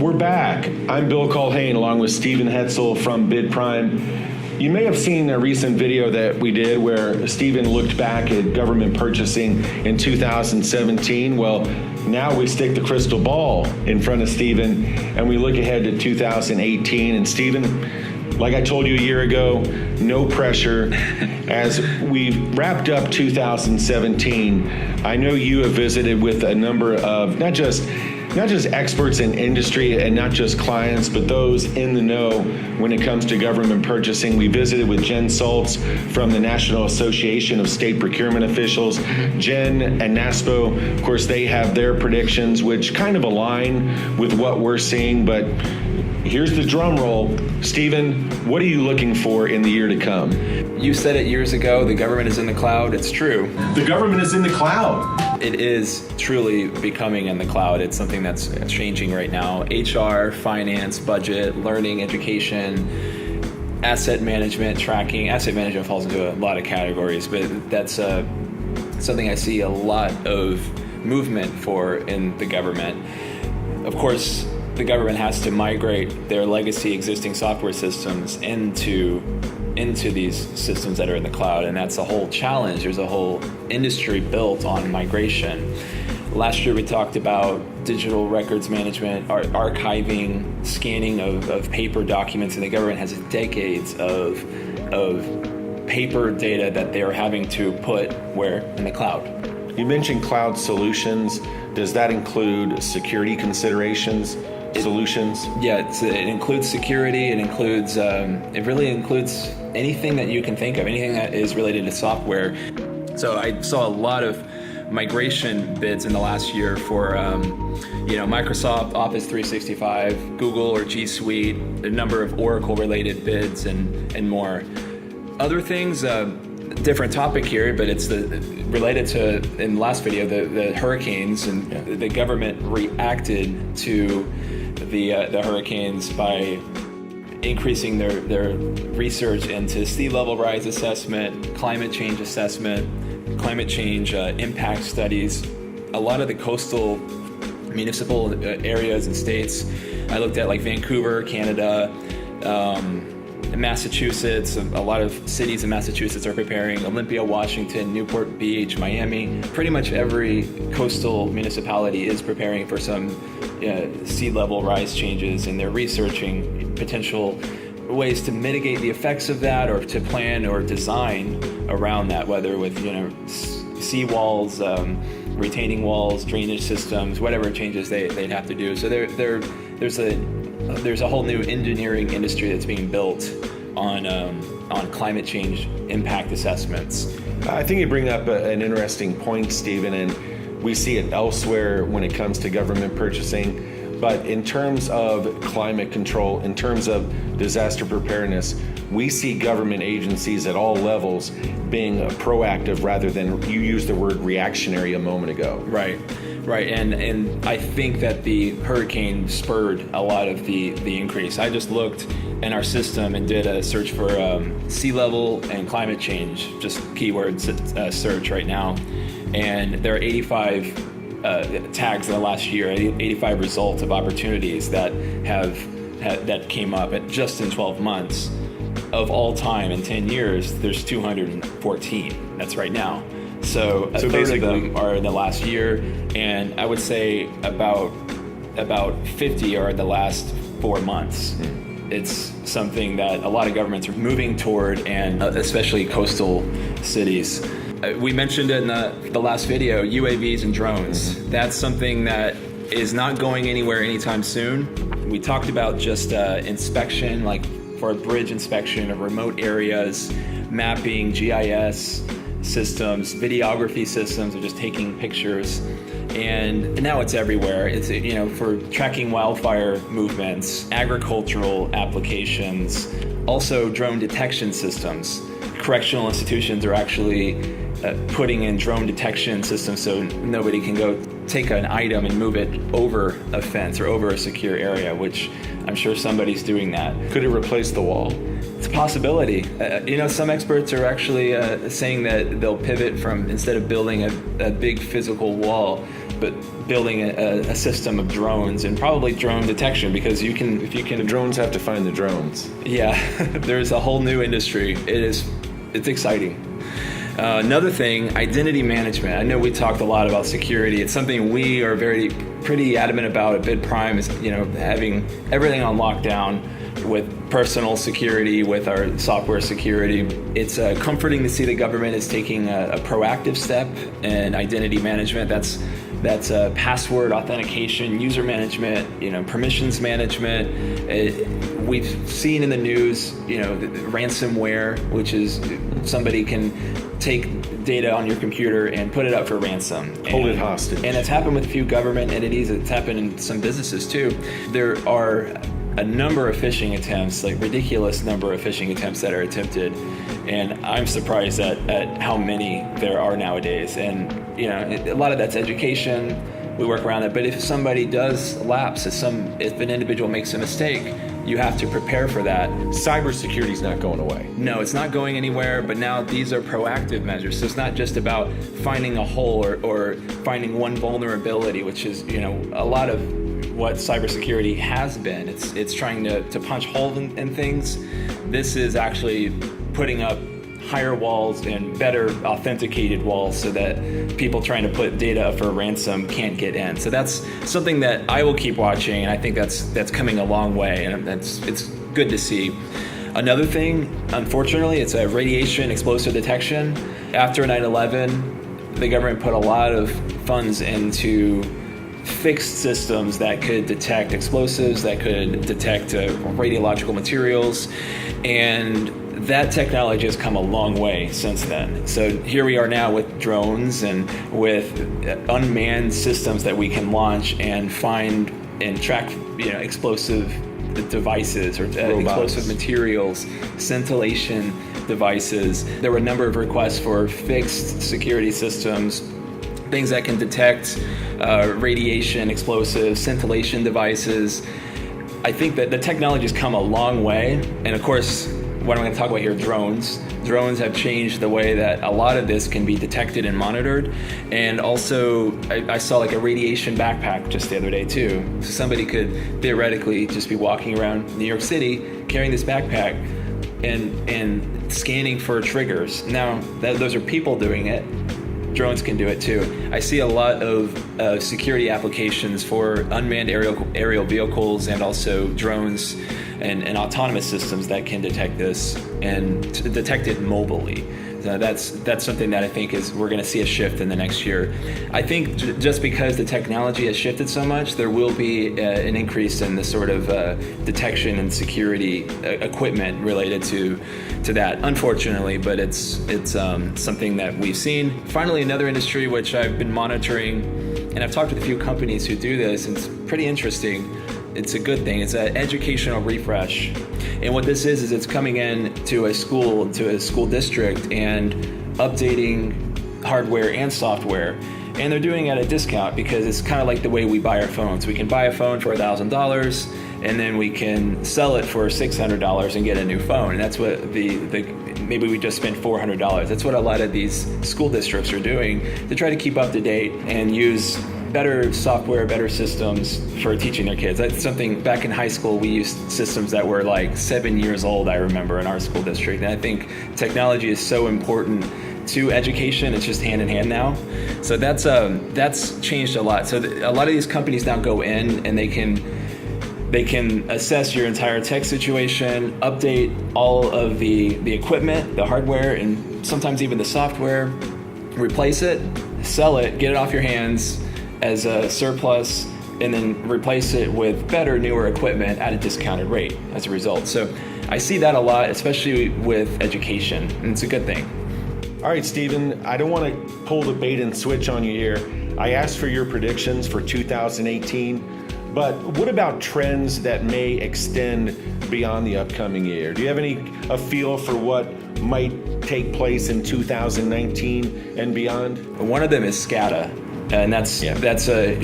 We're back. I'm Bill Culhane along with Stephen Hetzel from BidPrime. You may have seen a recent video that we did where Stephen looked back at government purchasing in 2017. Well, now we stick the crystal ball in front of Stephen and we look ahead to 2018. And Stephen, like I told you a year ago, no pressure. As we've wrapped up 2017, I know you have visited with a number of not just experts in industry and not just clients, but those in the know when it comes to government purchasing. We visited with Jen Saltz from the National Association of State Procurement Officials. Jen and NASPO, of course, they have their predictions, which kind of align with what we're seeing. But here's the drum roll. Stephen, what are you looking for in the year to come? You said it years ago, the government is in the cloud. It's true. The government is in the cloud. It is truly becoming in the cloud. It's something that's changing right now. HR, finance, budget, learning, education, asset management, tracking. Asset management falls into a lot of categories, but that's something I see a lot of movement for in the government. Of course, the government has to migrate their legacy existing software systems into these systems that are in the cloud, and that's a whole challenge. There's a whole industry built on migration. Last year we talked about digital records management, archiving, scanning of paper documents, and the government has decades of paper data that they are having to put where? In the cloud. You mentioned cloud solutions. Does that include security considerations? Solutions? Yeah, it includes security. It really includes anything that you can think of, anything that is related to software. So I saw a lot of migration bids in the last year for, Microsoft Office 365, Google or G Suite, a number of Oracle-related bids, and more. Other things, different topic here, but it's related to, in the last video, the hurricanes, and the government reacted to the hurricanes by increasing their research into sea level rise assessment, climate change assessment, climate change impact studies. A lot of the coastal municipal areas and states, I looked at like Vancouver, Canada, Massachusetts, a lot of cities in Massachusetts are preparing, Olympia, Washington, Newport Beach, Miami. Pretty much every coastal municipality is preparing for some sea level rise changes, and they're researching potential ways to mitigate the effects of that, or to plan or design around that, whether with sea walls, retaining walls, drainage systems, whatever changes they'd have to do. So there's a whole new engineering industry that's being built on climate change impact assessments. I think you bring up an interesting point, Stephen, and we see it elsewhere when it comes to government purchasing. But in terms of climate control, in terms of disaster preparedness, we see government agencies at all levels being proactive rather than, you used the word reactionary a moment ago. Right. And I think that the hurricane spurred a lot of the increase. I just looked in our system and did a search for sea level and climate change, just keyword search right now. And there are 85 tags in the last year, 85 results of opportunities that that came up just in 12 months. Of all time in 10 years, there's 214. That's right now. So a third of them are in the last year, and I would say about 50 are in the last 4 months. It's something that a lot of governments are moving toward, and especially coastal cities. We mentioned in the last video, UAVs and drones. That's something that is not going anywhere anytime soon. We talked about just inspection, like for a bridge inspection of remote areas, mapping, GIS systems, videography systems, of just taking pictures. And now it's everywhere. It's, for tracking wildfire movements, agricultural applications, also drone detection systems. Correctional institutions are actually putting in drone detection systems so nobody can go take an item and move it over a fence or over a secure area, which I'm sure somebody's doing that. Could it replace the wall? It's a possibility. Some experts are actually saying that they'll pivot from, instead of building a big physical wall, but building a system of drones and probably drone detection, because if you can. The drones have to find the drones. Yeah, there's a whole new industry. It's exciting. Another thing, identity management. I know we talked a lot about security. It's something we are pretty adamant about at BidPrime, is having everything on lockdown with personal security, with our software security. It's comforting to see the government is taking a proactive step in identity management. That's password authentication, user management, permissions management. We've seen in the news, ransomware, which is somebody can take data on your computer and put it up for ransom. Hold it hostage. And it's happened with a few government entities. It's happened in some businesses too. There are a number of phishing attempts, like ridiculous number of phishing attempts that are attempted. And I'm surprised at how many there are nowadays. And a lot of that's education. We work around it. But if somebody does lapse, if an individual makes a mistake, you have to prepare for that. Cybersecurity is not going away. No, it's not going anywhere, but now these are proactive measures. So it's not just about finding a hole or finding one vulnerability, which is, a lot of what cybersecurity has been. It's trying to punch holes in things. This is actually putting up higher walls and better authenticated walls so that people trying to put data up for ransom can't get in. So that's something that I will keep watching, and I think that's coming a long way, and it's good to see. Another thing, unfortunately, it's a radiation explosive detection. After 9/11, the government put a lot of funds into fixed systems that could detect explosives, that could detect radiological materials, and that technology has come a long way since then. So here we are now with drones and with unmanned systems that we can launch and find and track, explosive devices or explosive materials, scintillation devices. There were a number of requests for fixed security systems, things that can detect radiation, explosives, scintillation devices. I think that the technology has come a long way, and of course, what I'm going to talk about here, drones. Drones have changed the way that a lot of this can be detected and monitored. And also, I saw like a radiation backpack just the other day too. So somebody could theoretically just be walking around New York City carrying this backpack and scanning for triggers. Now, those are people doing it. Drones can do it too. I see a lot of security applications for unmanned aerial vehicles and also drones and autonomous systems that can detect this and detect it mobilely. That's something that I think we're going to see a shift in the next year. I think just because the technology has shifted so much, there will be an increase in the sort of detection and security equipment related to that, unfortunately, but it's something that we've seen. Finally, another industry which I've been monitoring, and I've talked with a few companies who do this, and it's pretty interesting. It's a good thing. It's an educational refresh. And what this is it's coming in to a school district and updating hardware and software. And they're doing it at a discount because it's kind of like the way we buy our phones. We can buy a phone for $1,000 and then we can sell it for $600 and get a new phone. And that's what maybe we just spent $400. That's what a lot of these school districts are doing to try to keep up to date and use better software, better systems for teaching their kids. That's something back in high school, we used systems that were like 7 years old, I remember, in our school district. And I think technology is so important to education. It's just hand in hand now. So that's changed a lot. So a lot of these companies now go in and they can assess your entire tech situation, update all of the equipment, the hardware, and sometimes even the software, replace it, sell it, get it off your hands as a surplus, and then replace it with better, newer equipment at a discounted rate as a result. So I see that a lot, especially with education, and it's a good thing. All right, Stephen, I don't want to pull the bait and switch on you here. I asked for your predictions for 2018, but what about trends that may extend beyond the upcoming year? Do you have a feel for what might take place in 2019 and beyond? One of them is SCADA. And that's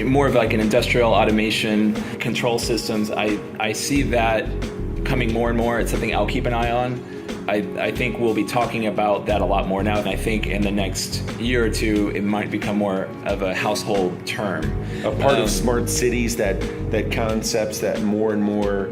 more of like an industrial automation control systems. I see that coming more and more. It's something I'll keep an eye on. I think we'll be talking about that a lot more now, and I think in the next year or two, it might become more of a household term. A part of smart cities, that concepts that more and more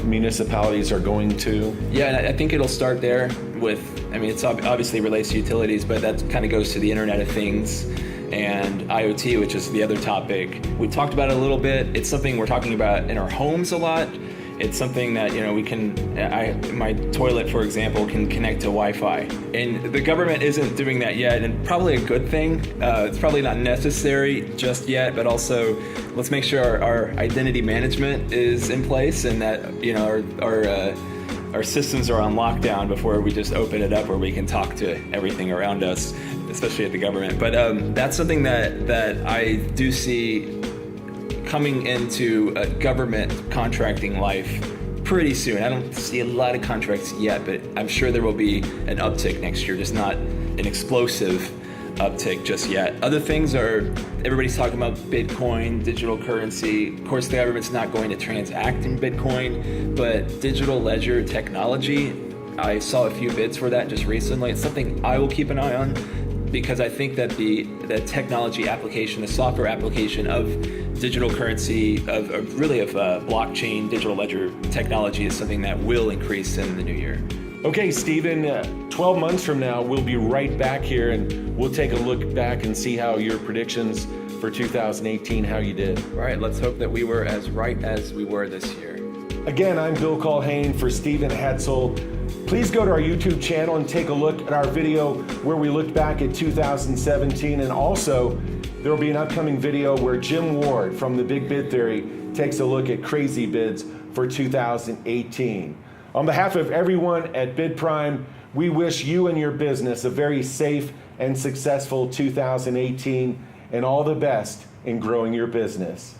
municipalities are going to. Yeah, and I think it'll start there with, I mean, it's obviously relates to utilities, but that kind of goes to the Internet of Things and IoT, which is the other topic. We talked about it a little bit. It's something we're talking about in our homes a lot. It's something that, we can, my toilet, for example, can connect to Wi-Fi. And the government isn't doing that yet, and probably a good thing. It's probably not necessary just yet, but also let's make sure our identity management is in place, and that, our systems are on lockdown before we just open it up where we can talk to everything around us, especially at the government. But that's something that I do see coming into a government contracting life pretty soon. I don't see a lot of contracts yet, but I'm sure there will be an uptick next year, just not an explosive uptick just yet. Other things are, everybody's talking about Bitcoin, digital currency. Of course, the government's not going to transact in Bitcoin, but digital ledger technology, I saw a few bids for that just recently. It's something I will keep an eye on, because I think that the technology application, the software application of digital currency, of blockchain, digital ledger technology is something that will increase in the new year. Okay, Stephen, 12 months from now, we'll be right back here and we'll take a look back and see how your predictions for 2018, how you did. All right, let's hope that we were as right as we were this year. Again, I'm Bill Culhane for Stephen Hetzel. Please go to our YouTube channel and take a look at our video where we looked back at 2017, and also there will be an upcoming video where Jim Ward from the Big Bid Theory takes a look at crazy bids for 2018. On behalf of everyone at BidPrime, we wish you and your business a very safe and successful 2018 and all the best in growing your business.